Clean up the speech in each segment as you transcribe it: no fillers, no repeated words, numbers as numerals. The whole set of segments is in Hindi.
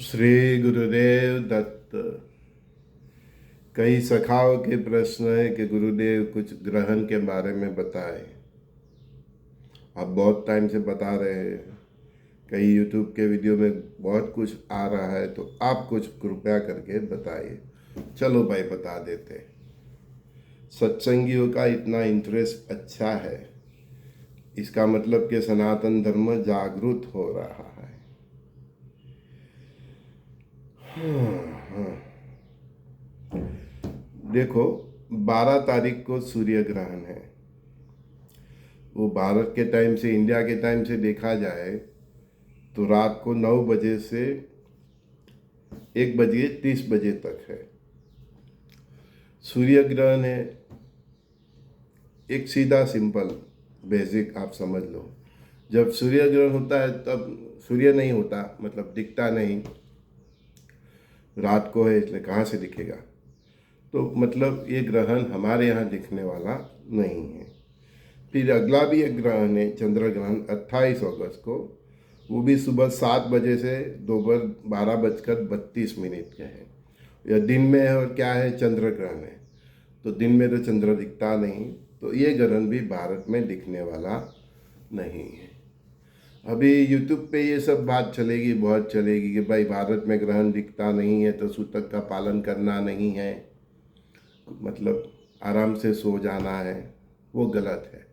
श्री गुरुदेव दत्त। कई सखाओं के प्रश्न है कि गुरुदेव कुछ ग्रहण के बारे में बताएं। आप बहुत टाइम से बता रहे हैं, कई यूट्यूब के वीडियो में बहुत कुछ आ रहा है, तो आप कुछ कृपया करके बताइए। चलो भाई, बता देते। सत्संगियों का इतना इंटरेस्ट अच्छा है, इसका मतलब कि सनातन धर्म जागृत हो रहा है। देखो, 12 तारीख को सूर्य ग्रहण है। वो भारत के टाइम से, इंडिया के टाइम से देखा जाए तो रात को 9 बजे से 1:30 तक है। सूर्य ग्रहण है, एक सीधा सिंपल बेसिक आप समझ लो। जब सूर्य ग्रहण होता है तब सूर्य नहीं होता, मतलब दिखता नहीं। रात को है इसलिए कहाँ से दिखेगा, तो मतलब ये ग्रहण हमारे यहाँ दिखने वाला नहीं है। फिर अगला भी एक ग्रहण है, चंद्र ग्रहण, 28 अगस्त को। वो भी सुबह 7 बजे से दोपहर 12:32 के हैं। यह दिन में है, और क्या है, चंद्र ग्रहण है, तो दिन में तो चंद्र दिखता नहीं, तो ये ग्रहण भी भारत में दिखने वाला नहीं है। अभी यूट्यूब पे ये सब बात चलेगी, बहुत चलेगी कि भाई भारत में ग्रहण दिखता नहीं है तो सूतक का पालन करना नहीं है, मतलब आराम से सो जाना है। वो गलत है।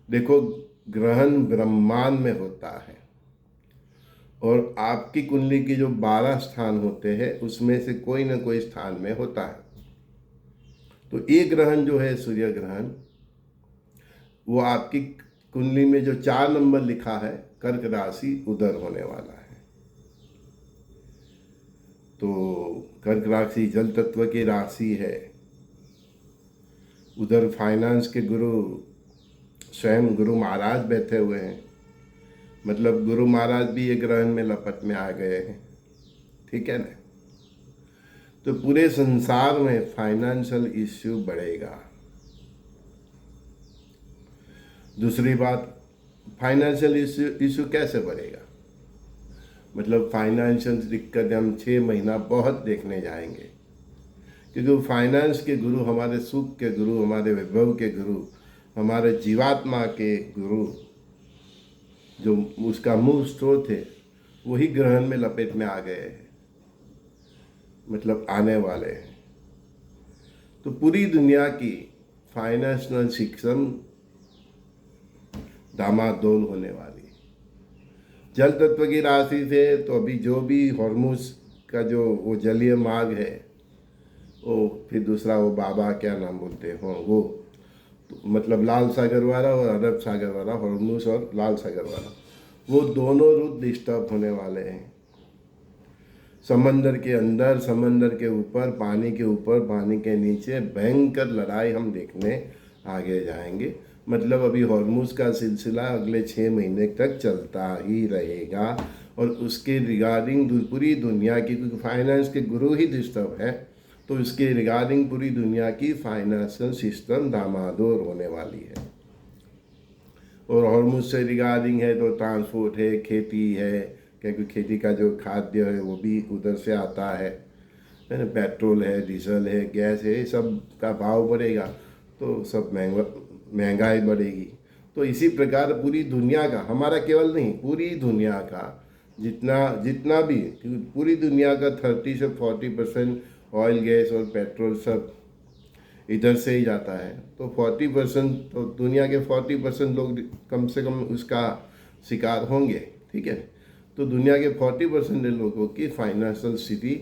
देखो, ग्रहण ब्रह्मांड में होता है, और आपकी कुंडली की जो 12 स्थान होते हैं उसमें से कोई ना कोई स्थान में होता है। तो ये ग्रहण जो है सूर्य ग्रहण, वो आपकी कुंडली में जो 4 नंबर लिखा है, कर्क राशि, उधर होने वाला है। तो कर्क राशि जल तत्व की राशि है। उधर फाइनेंस के गुरु स्वयं गुरु महाराज बैठे हुए हैं, मतलब गुरु महाराज भी एक ग्रहण में लपट में आ गए हैं। ठीक है ना। तो पूरे संसार में फाइनेंशियल इश्यू बढ़ेगा। दूसरी बात, फाइनेंशियल इश्यू कैसे बढ़ेगा, मतलब फाइनेंशियल दिक्कत हम 6 महीना बहुत देखने जाएंगे, क्योंकि फाइनेंस के गुरु, हमारे सुख के गुरु, हमारे वैभव के गुरु, हमारे जीवात्मा के गुरु, जो उसका मूल स्रोत है, वही ग्रहण में लपेट में आ गए हैं, मतलब आने वाले हैं। तो पूरी दुनिया की फाइनेंशियल सिस्टम डामाडोल होने वाली। जल तत्व की राशि से तो अभी जो भी हॉर्मोस का जो वो जलीय मार्ग है, वो फिर दूसरा वो बाबा क्या नाम बोलते हो, वो तो मतलब लाल सागर वाला और अरब सागर वाला, हॉर्मोस और लाल सागर वाला, वो दोनों रूट डिस्टर्ब होने वाले हैं। समंदर के अंदर, समंदर के ऊपर, पानी के ऊपर, पानी के नीचे भयंकर लड़ाई हम देखने आगे जाएंगे। मतलब अभी हॉर्मूज का सिलसिला अगले 6 महीने तक चलता ही रहेगा, और उसके रिगार्डिंग पूरी दुनिया की, क्योंकि फाइनेंस के गुरु ही डिस्टर्ब है, तो इसके रिगार्डिंग पूरी दुनिया की फाइनेंशियल सिस्टम डामाडोल होने वाली है। और हॉर्मूज से रिगार्डिंग है तो ट्रांसपोर्ट है, खेती है, क्योंकि खेती का जो खाद्य है वो भी उधर से आता है ना। पेट्रोल है, डीजल है, गैस है, सब का भाव बढ़ेगा तो सब महंगाई बढ़ेगी। तो इसी प्रकार पूरी दुनिया का, हमारा केवल नहीं, पूरी दुनिया का जितना जितना भी, क्योंकि पूरी दुनिया का 30 से 40% ऑयल, गैस और पेट्रोल सब इधर से ही जाता है। तो 40%, तो दुनिया के 40% लोग कम से कम उसका शिकार होंगे। ठीक है। तो दुनिया के 40% लोगों की फाइनेंशियल स्थिति,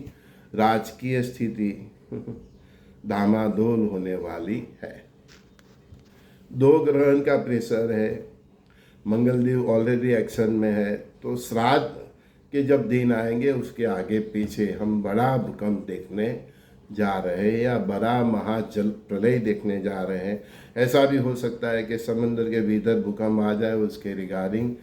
राजकीय स्थिति डामाडोल होने वाली है। 2 ग्रहण का प्रेशर है, मंगलदेव ऑलरेडी एक्शन में है, तो श्राद्ध के जब दिन आएंगे उसके आगे पीछे हम बड़ा भूकंप देखने जा रहे हैं, या बड़ा महाजल प्रलय देखने जा रहे हैं। ऐसा भी हो सकता है कि समंदर के भीतर भूकंप आ जाए, उसके रिगार्डिंग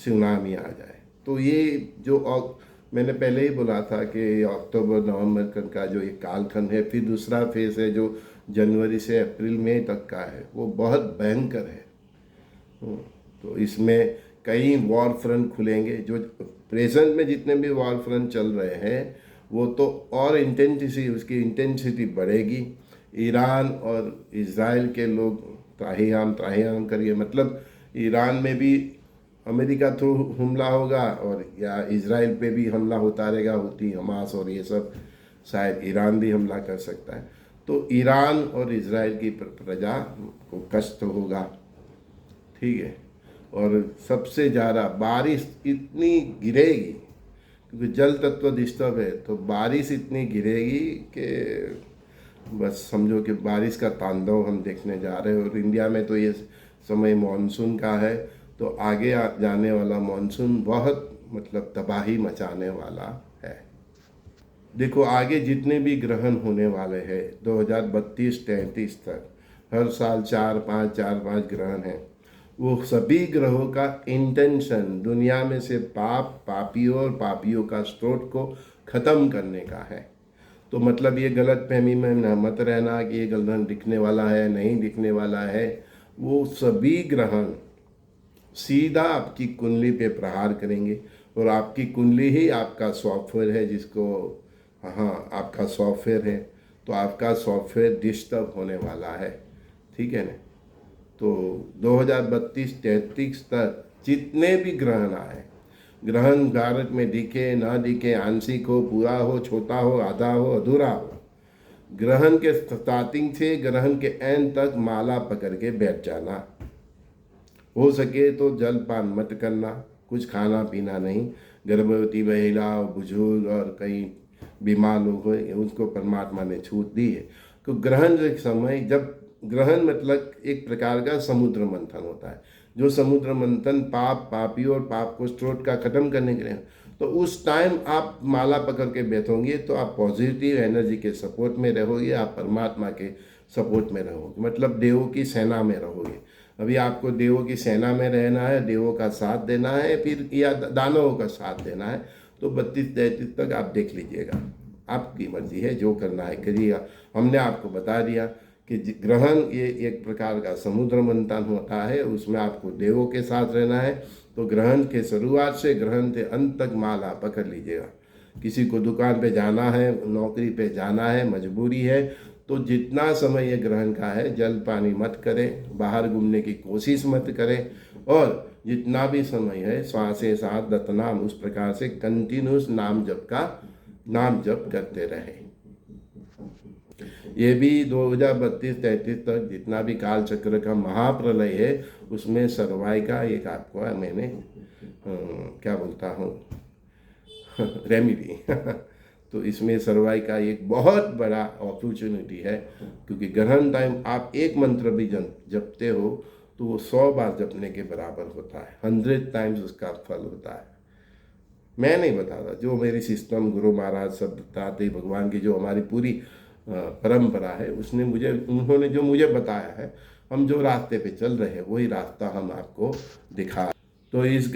सुनामी आ जाए। तो ये जो मैंने पहले ही बोला था कि अक्टूबर नवंबर का जो एक कालखंड है, फिर दूसरा फेज है जो जनवरी से अप्रैल मई तक का है, वो बहुत भयंकर है। तो इसमें कई वॉर फ्रंट खुलेंगे। जो प्रेजेंट में जितने भी वॉर फ्रंट चल रहे हैं वो तो और उसकी इंटेंसिटी बढ़ेगी। ईरान और इज़राइल के लोग त्राहियाम करिए, मतलब ईरान में भी अमेरिका थ्रू हमला होगा और या इज़राइल पे भी हमला होता रहेगा, हुती हमास और ये सब, शायद ईरान भी हमला कर सकता है। तो ईरान और इज़राइल की प्रजा को कष्ट होगा, ठीक है। और सबसे ज़्यादा बारिश इतनी गिरेगी, क्योंकि जल तत्व डिस्टर्ब है, तो बारिश इतनी गिरेगी कि बस समझो कि बारिश का तांडव हम देखने जा रहे हैं। और इंडिया में तो ये समय मानसून का है, तो आगे जाने वाला मानसून बहुत मतलब तबाही मचाने वाला है। देखो आगे जितने भी ग्रहण होने वाले हैं 2032-33 तक, हर साल 4-5 ग्रहण हैं। वो सभी ग्रहों का इंटेंशन दुनिया में से पापियों और पापियों का स्रोत को ख़त्म करने का है। तो मतलब ये गलत फहमी में न मत रहना कि ये ग्रहण दिखने वाला है नहीं दिखने वाला है। वो सभी ग्रहण सीधा आपकी कुंडली पे प्रहार करेंगे, और आपकी कुंडली ही आपका सॉफ्टवेयर है, जिसको हाँ आपका सॉफ्टवेयर है, तो आपका सॉफ्टवेयर डिस्टर्ब होने वाला है, ठीक है ना। तो 2032-33 तक जितने भी ग्रहण आए, ग्रहण भारत में दिखे ना दिखे, आंशिक हो, पूरा हो, छोटा हो, आधा हो, अधूरा हो, ग्रहण के स्टार्टिंग से ग्रहण के एंड तक माला पकड़ के बैठ जाना। हो सके तो जलपान मत करना, कुछ खाना पीना नहीं। गर्भवती महिला, बुजुर्ग और कई बीमार लोग हैं, उसको परमात्मा ने छूट दी है। तो ग्रहण के समय, जब ग्रहण मतलब एक प्रकार का समुद्र मंथन होता है, जो समुद्र मंथन पापी और पाप को स्रोत का खत्म करने के लिए, तो उस टाइम आप माला पकड़ के बैठोगे तो आप पॉजिटिव एनर्जी के सपोर्ट में रहोगे, आप परमात्मा के सपोर्ट में रहोगे, मतलब देवों की सेना में रहोगे। अभी आपको देवों की सेना में रहना है, देवों का साथ देना है, फिर या दानवों का साथ देना है, तो 32-33 तक आप देख लीजिएगा, आपकी मर्जी है, जो करना है करिएगा। हमने आपको बता दिया कि ग्रहण ये एक प्रकार का समुद्र मंथन होता है, उसमें आपको देवों के साथ रहना है। तो ग्रहण के शुरुआत से ग्रहण के अंत तक माला पकड़ लीजिएगा। किसी को दुकान पे जाना है, नौकरी पे जाना है, मजबूरी है, तो जितना समय ये ग्रहण का है जल पानी मत करें, बाहर घूमने की कोशिश मत करें, और जितना भी समय है श्वासे साथ दत्तनाम, उस प्रकार से कंटिन्यूस नाम जप करते रहें। ये भी 2032-33 तक जितना भी काल चक्र का महाप्रलय है, उसमें सर्वाई का एक आपको मैंने क्या बोलता हूँ रेमेडी तो इसमें सर्वाई का एक बहुत बड़ा अपॉर्चुनिटी है, क्योंकि ग्रहण टाइम आप एक मंत्र भी जपते हो तो वो 100 बार जपने के बराबर होता है, 100 टाइम्स उसका फल होता है। मैं नहीं बताता, जो मेरी सिस्टम गुरु महाराज सब बताते, भगवान की जो हमारी पूरी परंपरा है, उन्होंने जो मुझे बताया है, हम जो रास्ते पे चल रहे हैं वही रास्ता हम आपको दिखा। तो इस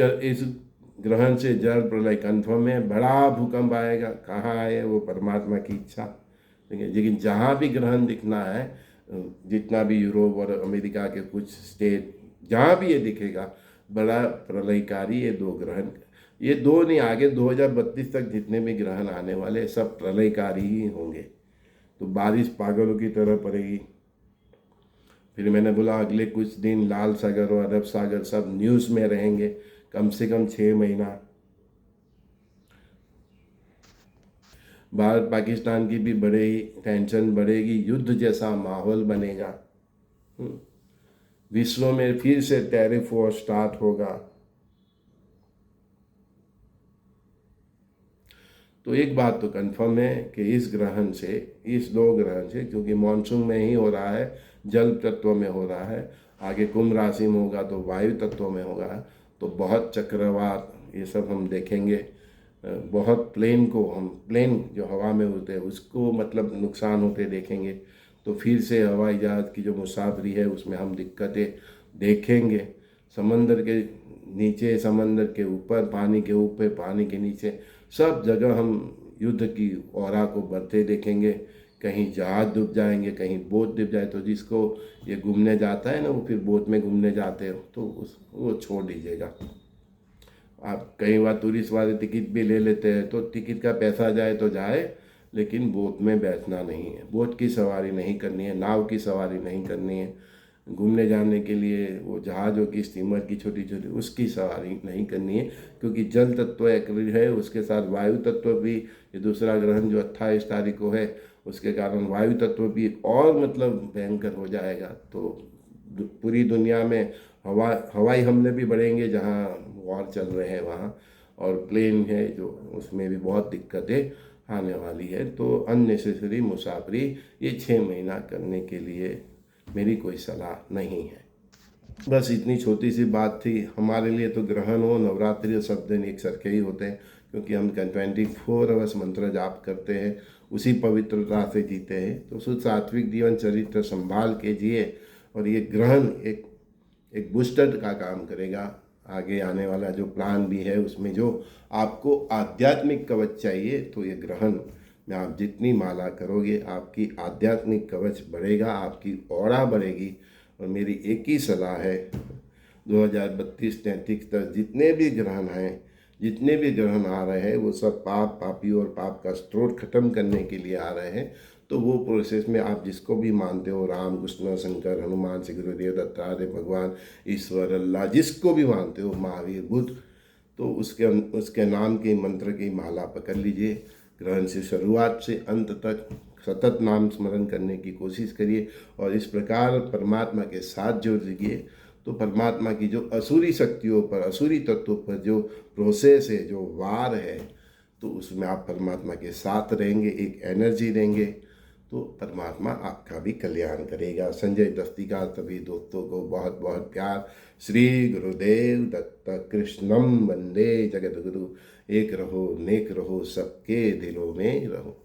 ग्रहण से जल प्रलय कन्फर्म है, बड़ा भूकंप आएगा, कहाँ आए वो परमात्मा की इच्छा। लेकिन जहाँ भी ग्रहण दिखना है, जितना भी यूरोप और अमेरिका के कुछ स्टेट, जहाँ भी ये दिखेगा बड़ा प्रलयकारी, ये 2 ग्रहण, ये 2 नहीं, आगे 2032 तक जितने भी ग्रहण आने वाले सब प्रलयकारी ही होंगे। तो बारिश पागलों की तरह पड़ेगी। फिर मैंने बोला अगले कुछ दिन लाल सागर और अरब सागर सब न्यूज़ में रहेंगे, कम से कम 6 महीना। भारत पाकिस्तान की भी बढ़ेगी, टेंशन बढ़ेगी, युद्ध जैसा माहौल बनेगा। विश्व में फिर से टैरिफ वॉर स्टार्ट होगा। तो एक बात तो कंफर्म है कि इस 2 ग्रहण से, क्योंकि मानसून में ही हो रहा है, जल तत्व में हो रहा है, आगे कुंभ राशि में होगा तो वायु तत्व में होगा, तो बहुत चक्रवात ये सब हम देखेंगे। बहुत प्लेन जो हवा में उड़ते हैं उसको मतलब नुकसान होते देखेंगे। तो फिर से हवाई जहाज़ की जो मुसाफरी है उसमें हम दिक्कतें देखेंगे। समंदर के नीचे, समंदर के ऊपर, पानी के ऊपर, पानी के नीचे, सब जगह हम युद्ध की औरा को बढ़ते देखेंगे। कहीं जहाज डूब जाएंगे, कहीं बोट डूब जाए, तो जिसको ये घूमने जाता है ना, वो फिर बोट में घूमने जाते हो तो वो छोड़ दीजिएगा। आप कई बार टूरिस्ट वाले टिकट भी ले लेते हैं, तो टिकट का पैसा जाए तो जाए, लेकिन बोट में बैठना नहीं है, बोट की सवारी नहीं करनी है, नाव की सवारी नहीं करनी है। घूमने जाने के लिए वो जहाज़ों की, स्टीमर की छोटी छोटी, उसकी सवारी नहीं करनी है, क्योंकि जल तत्व एक है, उसके साथ वायु तत्व भी, ये दूसरा ग्रहण जो 28 तारीख को है, उसके कारण वायु तत्व भी और मतलब भयंकर हो जाएगा। तो पूरी दुनिया में हवाई हमले भी बढ़ेंगे, जहाँ वॉर चल रहे हैं वहाँ, और प्लेन है जो, उसमें भी बहुत दिक्कतें आने वाली है। तो अननेसेसरी मुसाफरी ये 6 महीना करने के लिए मेरी कोई सलाह नहीं है। बस इतनी छोटी सी बात थी। हमारे लिए तो ग्रहण हो, नवरात्रि और सब दिन एक सरखे ही होते हैं, क्योंकि हम 24 आवर्स मंत्र जाप करते हैं, उसी पवित्रता से जीते हैं। तो शुद्ध सात्विक जीवन चरित्र संभाल के जिए, और ये ग्रहण एक बूस्टर का काम करेगा। आगे आने वाला जो प्लान भी है, उसमें जो आपको आध्यात्मिक कवच चाहिए, तो ये ग्रहण में आप जितनी माला करोगे, आपकी आध्यात्मिक कवच बढ़ेगा, आपकी औरा बढ़ेगी। और मेरी एक ही सलाह है, 2032-33 तक जितने भी ग्रहण हैं, जितने भी ग्रहण आ रहे हैं, वो सब पाप, पापी और पाप का स्रोत खत्म करने के लिए आ रहे हैं। तो वो प्रोसेस में आप जिसको भी मानते हो, राम, कृष्ण, शंकर, हनुमान, श्री गुरुदेव, दत्तात्रेय भगवान, ईश्वर, अल्लाह, जिसको भी मानते हो, महावीर, बुद्ध, तो उसके नाम के मंत्र की माला पकड़ लीजिए। ग्रहण से शुरुआत से अंत तक सतत नाम स्मरण करने की कोशिश करिए, और इस प्रकार परमात्मा के साथ जुड़िए। तो परमात्मा की जो असुरी शक्तियों पर, असुरी तत्वों पर जो प्रोसेस है, जो वार है, तो उसमें आप परमात्मा के साथ रहेंगे, एक एनर्जी देंगे, तो परमात्मा आपका भी कल्याण करेगा। संजय दस्तिका सभी दोस्तों को बहुत बहुत प्यार। श्री गुरुदेव दत्त कृष्णम वंदे जगत गुरु। एक रहो, नेक रहो, सबके दिलों में रहो।